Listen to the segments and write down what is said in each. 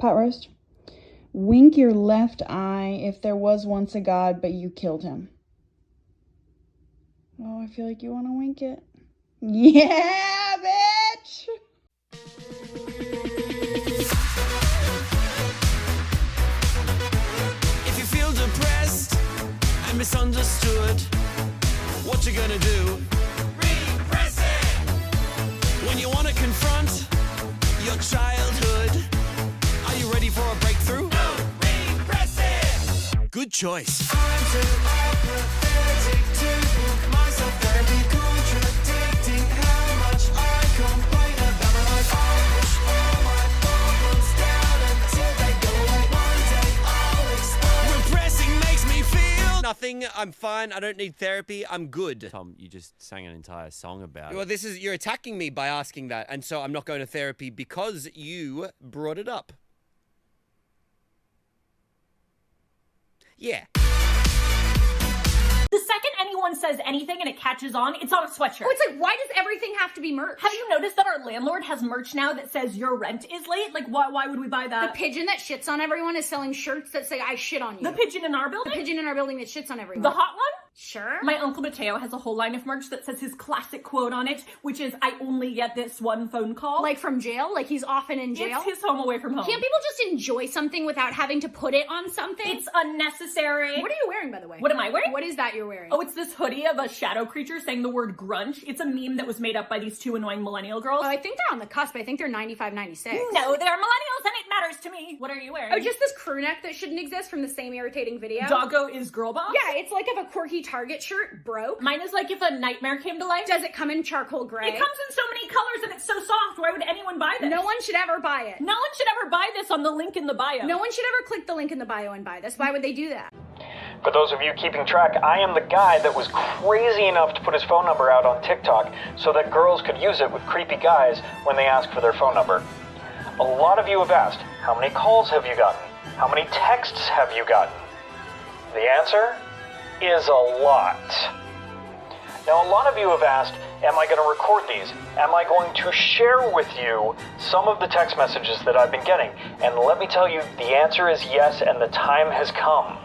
Pot roast. Wink your left eye if there was once a God, but you killed him. Oh, I feel like you want to wink it. Yeah, bitch! If you feel depressed and misunderstood, what you gonna do? Repress it! When you wanna confront your childhood, are you ready for a breakthrough? No, repress it! Good choice. I'm too apathetic to book myself therapy, contradicting how much I complain about my life. I push all my problems down until they go away. One day I'll explode. Repressing makes me feel nothing. I'm fine. I don't need therapy. I'm good. Tom, you just sang an entire song about Well, it. you're attacking me by asking that, and so I'm not going to therapy because you brought it up. Yeah. The second anyone says anything and it catches on, it's on a sweatshirt. Oh, it's like, why does everything have to be merch? Have you noticed that our landlord has merch now that says your rent is late? Like, why would we buy The that? pigeon that shits on everyone is selling shirts that say, I shit on you. The pigeon in our The building? pigeon in our building that shits on everyone. The hot one? Sure. My Uncle Mateo has a whole line of merch that says his classic quote on it, which is, I only get this one phone call. Like from jail? Like he's often in jail? It's his home away from home. Can't people just enjoy something without having to put it on something? It's unnecessary. What are you wearing, by the way? What am I wearing? What is that you're wearing? Oh, it's this hoodie of a shadow creature saying the word grunge. It's a meme that was made up by these two annoying millennial girls. Oh, I think they're on the cusp. I think they're 95, 96. No, they're millennials and it matters to me. What are you wearing? Oh, just this crew neck that shouldn't exist from the same irritating video. Doggo is girl boss? Yeah, it's like if a quirky Target shirt broke. Mine is like if a nightmare came to life. Does it come in charcoal gray? It comes in so many colors and it's so soft. Why would anyone buy this? No one should ever buy it. No one should ever buy this on the link in the bio. No one should ever click the link in the bio and buy this. Why would they do that? For those of you keeping track, I am the guy that was crazy enough to put his phone number out on TikTok so that girls could use it with creepy guys when they ask for their phone number. A lot of you have asked, how many calls have you gotten? How many texts have you gotten? The answer is a lot. Now, a lot of you have asked, am I going to record these? Am I going to share with you some of the text messages that I've been getting? And let me tell you, the answer is yes, and the time has come.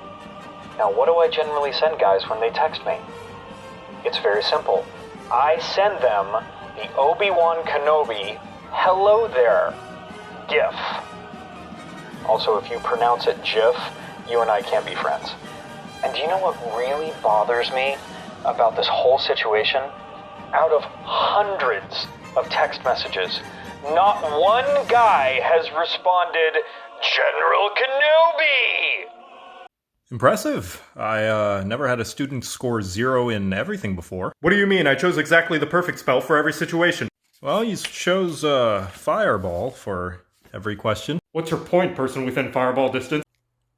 Now, what do I generally send guys when they text me? It's very simple. I send them the Obi-Wan Kenobi hello there GIF. Also, if you pronounce it GIF, you and I can't be friends. And do you know what really bothers me about this whole situation? Out of hundreds of text messages, not one guy has responded, General Kenobi! Impressive. I never had a student score 0 in everything before. What do you mean? I chose exactly the perfect spell for every situation. Well, you chose Fireball for every question. What's your point, person within Fireball distance?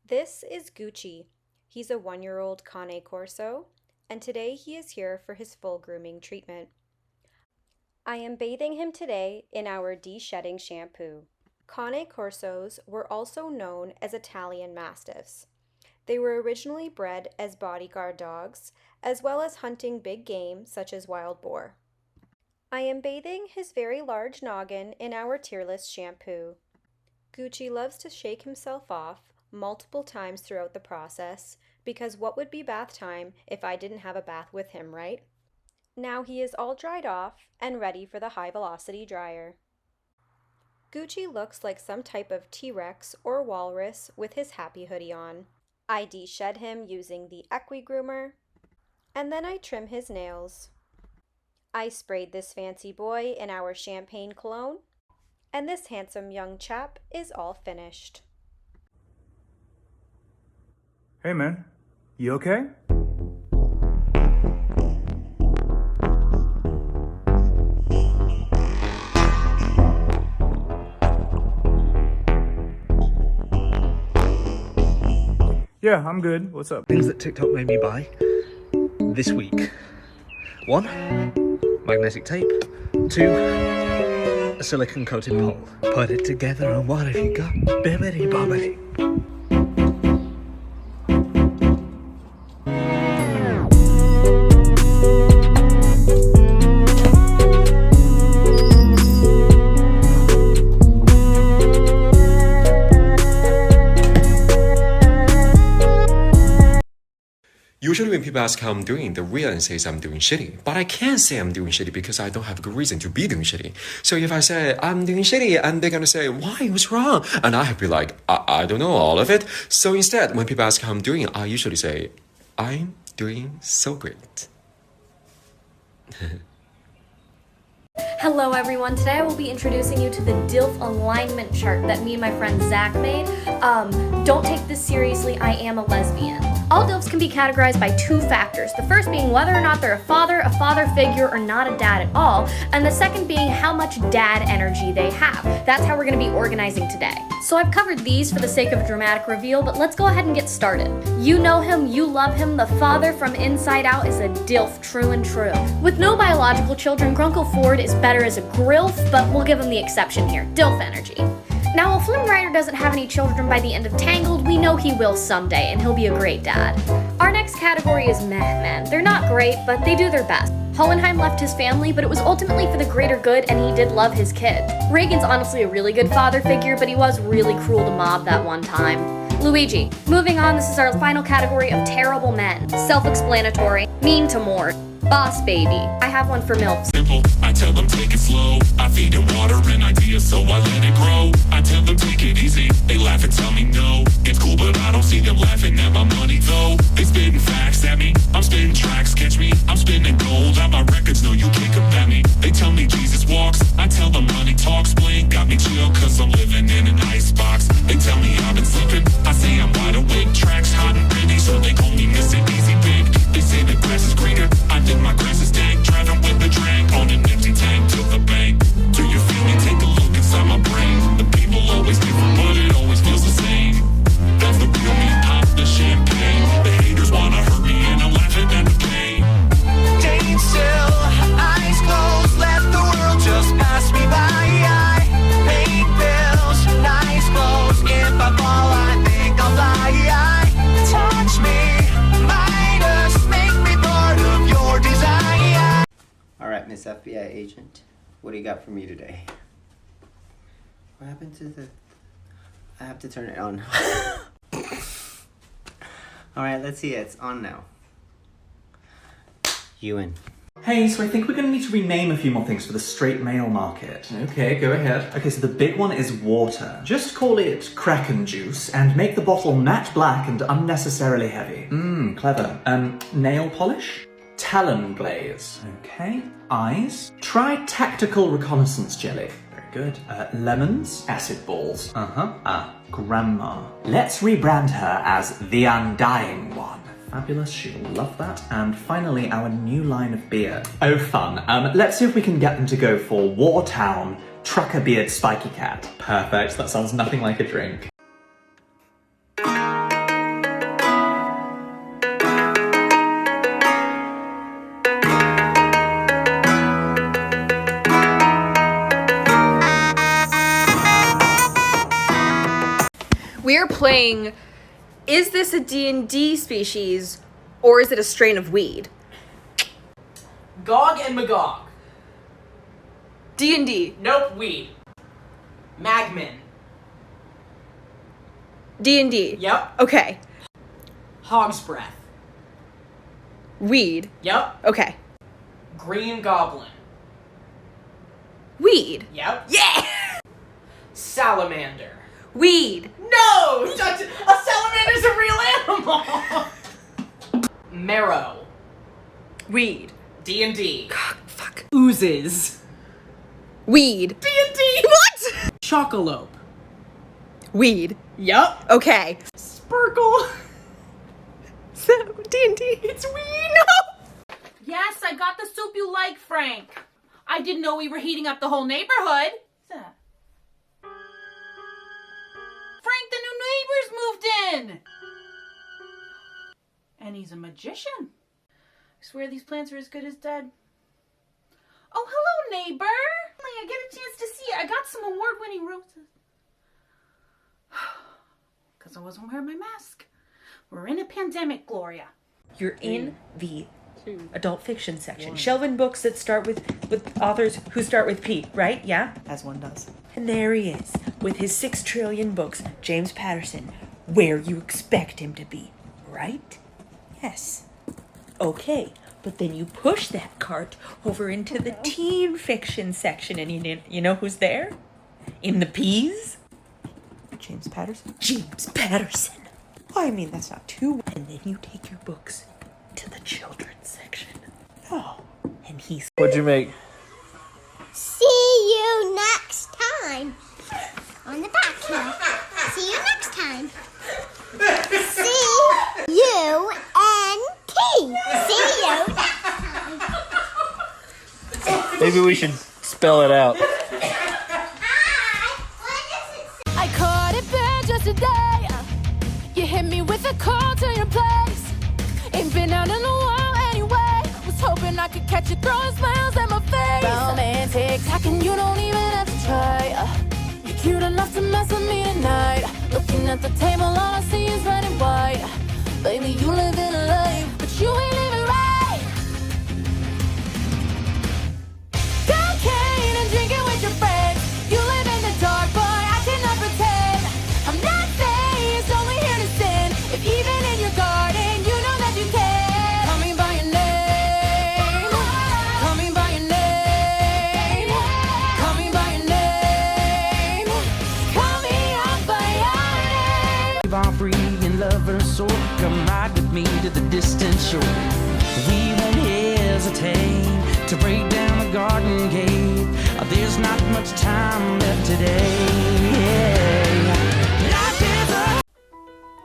This is Gucci. He's a 1-year-old Cane Corso, and today he is here for his full grooming treatment. I am bathing him today in our de-shedding shampoo. Cane Corsos were also known as Italian Mastiffs. They were originally bred as bodyguard dogs, as well as hunting big game such as wild boar. I am bathing his very large noggin in our tearless shampoo. Gucci loves to shake himself off multiple times throughout the process, because what would be bath time if I didn't have a bath with him, right? Now he is all dried off and ready for the high-velocity dryer. Gucci looks like some type of T-Rex or walrus with his happy hoodie on. I de-shed him using the Equi-Groomer, and then I trim his nails. I sprayed this fancy boy in our champagne cologne, and this handsome young chap is all finished. Hey man, you okay? Yeah, I'm good. What's up? Things that TikTok made me buy this week. 1, magnetic tape. 2, a silicone coated pole. Put it together and what have you got? Bibbidi bobbidi. Usually when people ask how I'm doing, the real answer is I'm doing shitty. But I can't say I'm doing shitty because I don't have a good reason to be doing shitty. So if I say I'm doing shitty, and they're gonna say, why? What's wrong? And I have to be like, I don't know all of it. So instead, when people ask how I'm doing, I usually say, I'm doing so great. Hello everyone, today I will be introducing you to the DILF alignment chart that me and my friend Zach made. Don't take this seriously, I am a lesbian. All DILFs can be categorized by two factors. The first being whether or not they're a father figure, or not a dad at all. And the second being how much dad energy they have. That's how we're going to be organizing today. So I've covered these for the sake of a dramatic reveal, but let's go ahead and get started. You know him, you love him, the father from Inside Out is a DILF, true and true. With no biological children, Grunkle Ford is better as a GRILF, but we'll give him the exception here, DILF energy. Now, while Flynn Rider doesn't have any children by the end of Tangled, we know he will someday, and he'll be a great dad. Our next category is meh men. They're not great, but they do their best. Hohenheim left his family, but it was ultimately for the greater good, and he did love his kids. Reagan's honestly a really good father figure, but he was really cruel to Mob that one time. Luigi. Moving on, this is our final category of terrible men. Self-explanatory. Mean to Mort. Boss baby. I have one for MILFs. Simple, I tell them take it slow. I feed it water and ideas, so I let it grow. I tell them take it easy. They laugh and tell me no. It's cool, but I don't see them laughing at my money though. They spitting facts at me. I'm spitting tracks, catch me. I'm spinning gold on my records, no you can't combat me. They tell me Jesus walks. I tell them money talks. Blink got me chill, cause I'm living in an icebox. They tell me I've been sleeping. I say I'm wide awake. Tracks hot and ready, so they call me Mr. Easy Big. They say the grass is greener. I think my grass is dank. Driving with the drag on an empty tank to the bank. Do you feel me? Take a look inside my brain. The people always different, but it always feels the same. That's the real me, pop the champagne. The haters wanna hurt me and I'm laughing at the pain. Staying still, eyes closed, let the world just pass me by. I pay bills, eyes closed. If I fall, I think I'll fly. Touch me, Midas, make me part of your desire. Alright, Miss FBI agent, what do you got for me today? What happened to the... I have to turn it on. Alright, let's see, it's on now. Ewan. Hey, so I think we're going to need to rename a few more things for the straight male market. Okay, go ahead. Okay, so the big one is water. Just call it Kraken juice and make the bottle matte black and unnecessarily heavy. Clever. Nail polish? Talon glaze. Okay. Eyes? Try tactical reconnaissance jelly. Very good. Lemons? Acid balls. Grandma. Let's rebrand her as the Undying One. Fabulous, she'll love that. And finally, our new line of beer. Oh, fun. Let's see if we can get them to go for Wartown Trucker Beard Spiky Cat. Perfect, that sounds nothing like a drink. We're playing, is this a D&D species, or is it a strain of weed? Gog and Magog. D&D. Nope, weed. Magman. D&D. Yep. Okay. Hog's Breath. Weed. Yep. Okay. Green Goblin. Weed. Yep. Yeah! Salamander. Weed. No! A salamander's a real animal! Marrow. Weed. D&D. God, fuck. Oozes. Weed. D&D. What? Chocolope. Weed. Yup. Okay. Sparkle. So, D&D. It's weed. No! Yes, I got the soup you like, Frank. I didn't know we were heating up the whole neighborhood. Frank, the new neighbors moved in! And he's a magician. I swear these plants are as good as dead. Oh, hello, neighbor! I get a chance to see it. I got some award-winning roses. Because I wasn't wearing my mask. We're in a pandemic, Gloria. You're in the adult fiction section. Shelving books that start with authors who start with P, right? Yeah? As one does. And there he is, with his 6 trillion books, James Patterson, where you expect him to be, right? Yes. Okay, but then you push that cart over into the teen fiction section, and you know who's there? In the P's? James Patterson? James Patterson. Oh, I mean, that's not too... And then you take your books to the children's section. Oh, and he's... What'd you make? See you next time. On the back hill. See you next time. C-U-N-T. See you next time. Maybe we should spell it out. I caught it bad just today. You hit me with a call to your place. Ain't been out in a while anyway. Was hoping I could catch you throwing smiles at my face. Romantic talking, you don't even have to try. You're cute enough to mess with me at night. Looking at the table, all I see is red and white. Baby, you live in a life, but you ain't living right. Cocaine and drinking with your friends. You live in the dark, boy, I cannot pretend. I'm not faced, only here to sin. If even in your garden, you know that you can. Call me by your name. Call me by your name. Call me by your name. Call me out by your name. Keep on free and love her soul. Come ride with me to the distant shore. We won't hesitate to break down the garden gate. There's not much time left today. Life is a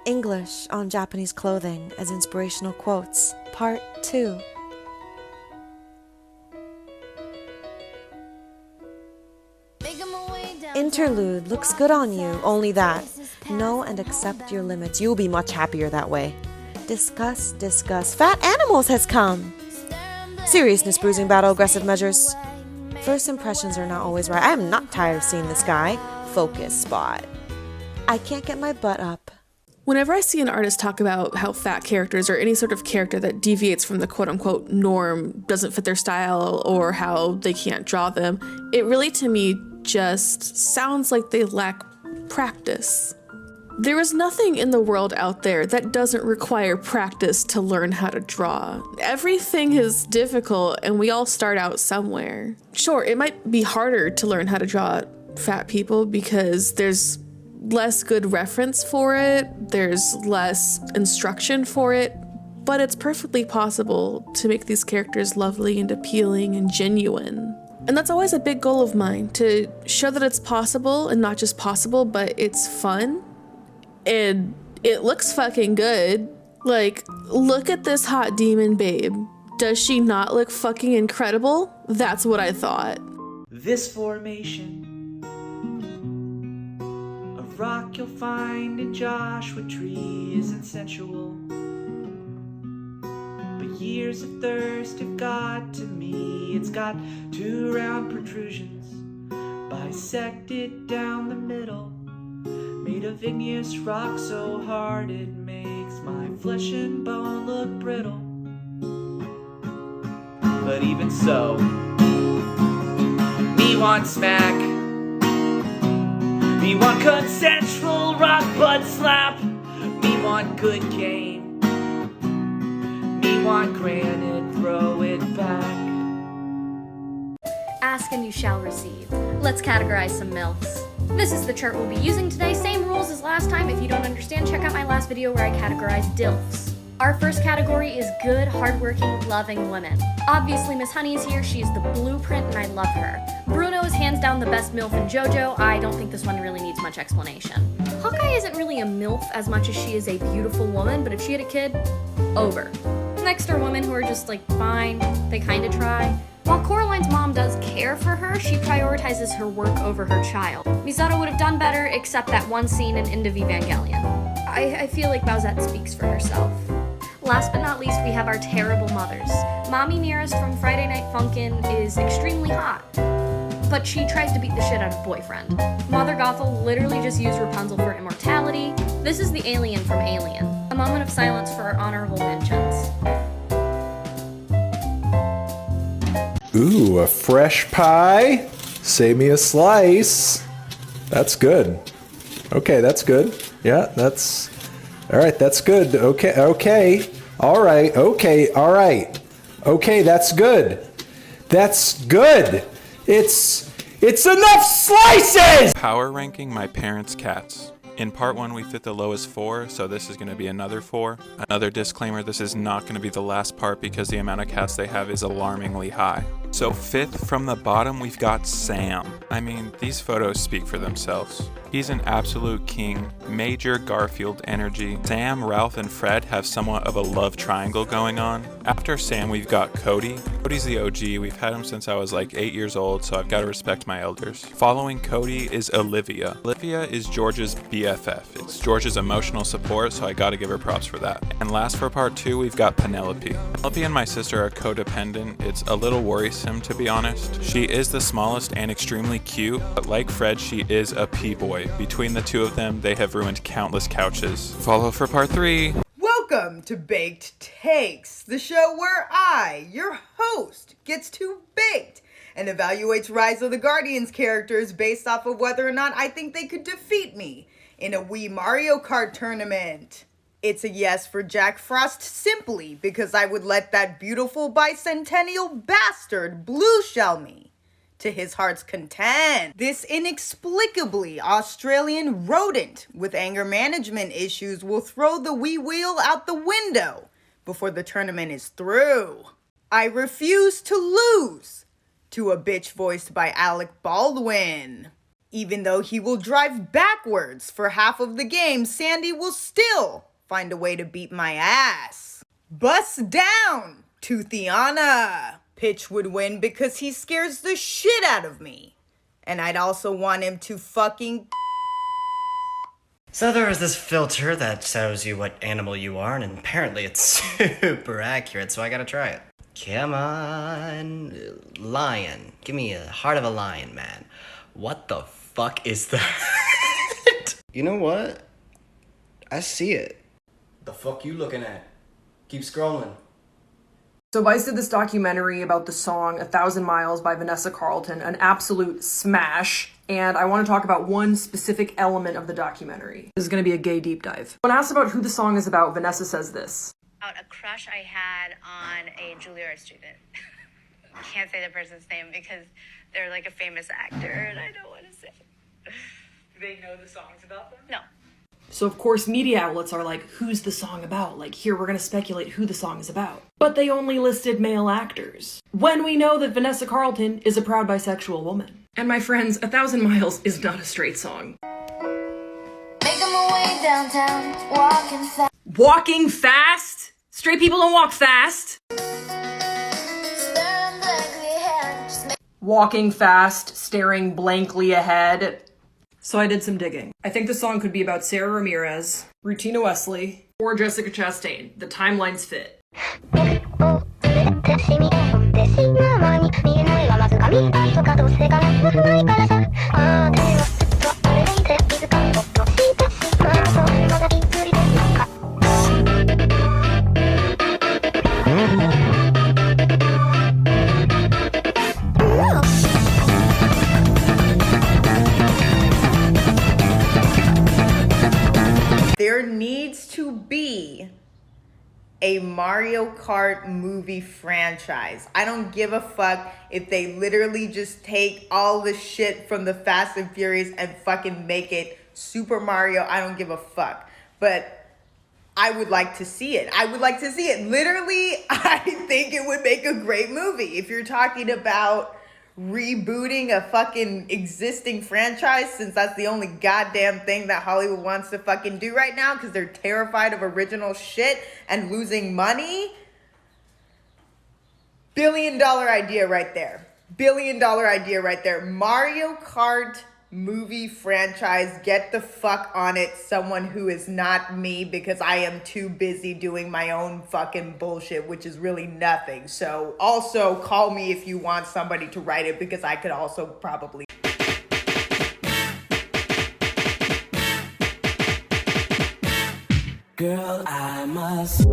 English on Japanese clothing as inspirational quotes, Part 2. Interlude looks good on you, only that. Know and accept your limits. You'll be much happier that way. Discuss. Fat Animals has come. Seriousness, bruising battle, aggressive measures. First impressions are not always right. I am not tired of seeing this guy. Focus spot. I can't get my butt up. Whenever I see an artist talk about how fat characters or any sort of character that deviates from the quote-unquote norm doesn't fit their style or how they can't draw them, it really to me just sounds like they lack practice. There is nothing in the world out there that doesn't require practice to learn how to draw. Everything is difficult and we all start out somewhere. Sure, it might be harder to learn how to draw fat people because there's less good reference for it, there's less instruction for it, but it's perfectly possible to make these characters lovely and appealing and genuine. And that's always a big goal of mine, to show that it's possible, and not just possible, but it's fun. And it looks fucking good. Like, look at this hot demon babe. Does she not look fucking incredible? That's what I thought. This formation of rock you'll find in Joshua Tree isn't sensual, but years of thirst have got to me. It's got 2 round protrusions bisected down the middle, made of igneous rock so hard it makes my flesh and bone look brittle. But even so, me want smack, me want consensual rock butt slap, me want good game, me want granite, throw it back. Ask and you shall receive. Let's categorize some MILFs. This is the chart we'll be using today. Same rules as last time. If you don't understand, check out my last video where I categorized DILFs. Our first category is good, hardworking, loving women. Obviously, Miss Honey is here. She is the blueprint, and I love her. Bruno is hands down the best MILF in JoJo. I don't think this one really needs much explanation. Hawkeye isn't really a MILF as much as she is a beautiful woman, but if she had a kid, over. Next are women who are just like fine, they kind of try. While Coraline's mom does care for her, she prioritizes her work over her child. Misato would have done better, except that one scene in End of Evangelion. I feel like Bowsette speaks for herself. Last but not least, we have our terrible mothers. Mommy Nearest from Friday Night Funkin' is extremely hot, but she tries to beat the shit out of boyfriend. Mother Gothel literally just used Rapunzel for immortality. This is the alien from Alien. A moment of silence for our honorable mentions. Ooh, a fresh pie? Save me a slice. That's good. Okay, that's good. Yeah, that's... All right, that's good. Okay. All right, okay, all right. Okay, that's good. That's good. It's enough slices! Power ranking my parents' cats. In part 1, we fit the lowest 4, so this is going to be another 4. Another disclaimer, this is not going to be the last part because the amount of cats they have is alarmingly high. So 5th from the bottom, we've got Sam. I mean, these photos speak for themselves. He's an absolute king, major Garfield energy. Sam, Ralph, and Fred have somewhat of a love triangle going on. After Sam, we've got Cody. Cody's the OG. We've had him since I was like 8 years old, so I've got to respect my elders. Following Cody is Olivia. Olivia is George's BFF. It's George's emotional support, so I gotta give her props for that. And last for part 2, we've got Penelope. Penelope and my sister are codependent. It's a little worrisome, to be honest. She is the smallest and extremely cute, but like Fred, she is a P-boy. Between the two of them, they have ruined countless couches. Follow for part 3. Welcome to Baked Takes, the show where I, your host, gets too baked and evaluates Rise of the Guardians characters based off of whether or not I think they could defeat me in a Wii Mario Kart tournament. It's a yes for Jack Frost simply because I would let that beautiful bicentennial bastard blue shell me to his heart's content. This inexplicably Australian rodent with anger management issues will throw the Wii wheel out the window before the tournament is through. I refuse to lose to a bitch voiced by Alec Baldwin. Even though he will drive backwards for half of the game, Sandy will still find a way to beat my ass. Bust down to Theana. Pitch would win because he scares the shit out of me. And I'd also want him to fucking... So there is this filter that shows you what animal you are, and apparently it's super accurate, so I gotta try it. Come on, lion. Give me a heart of a lion, man. What the fuck is that? You know what? I see it. The fuck you looking at? Keep scrolling. So Vice did this documentary about the song 1,000 Miles by Vanessa Carlton, an absolute smash, and I want to talk about one specific element of the documentary. This is going to be a gay deep dive. When asked about who the song is about, Vanessa says this. About a crush I had on a Juilliard student. I can't say the person's name because they're like a famous actor and I don't want to say. Do they know the songs about them? No. So of course media outlets are like, who's the song about? Like, here, we're gonna speculate who the song is about. But they only listed male actors. When we know that Vanessa Carlton is a proud bisexual woman. And my friends, 1,000 Miles is not a straight song. Making my way downtown, walking fast. Walking fast? Straight people don't walk fast. Walking fast, staring blankly ahead. So I did some digging. I think the song could be about Sarah Ramirez, Rutina Wesley, or Jessica Chastain. The timelines fit. There needs to be a Mario Kart movie franchise. I don't give a fuck if they literally just take all the shit from the Fast and Furious and fucking make it Super Mario. I don't give a fuck. But I would like to see it. I would like to see it. Literally, I think it would make a great movie. If you're talking about rebooting a fucking existing franchise, since that's the only goddamn thing that Hollywood wants to fucking do right now because they're terrified of original shit and losing money. $1 billion idea right there. $1 billion idea right there. Mario Kart movie franchise. Get the fuck on it. Someone who is not me, because I am too busy doing my own fucking bullshit, which is really nothing. So also call me if you want somebody to write it, because I could also probably... Girl, I must.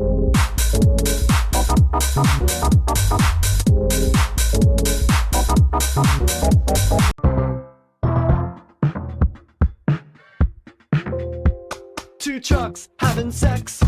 Two trucks having sex.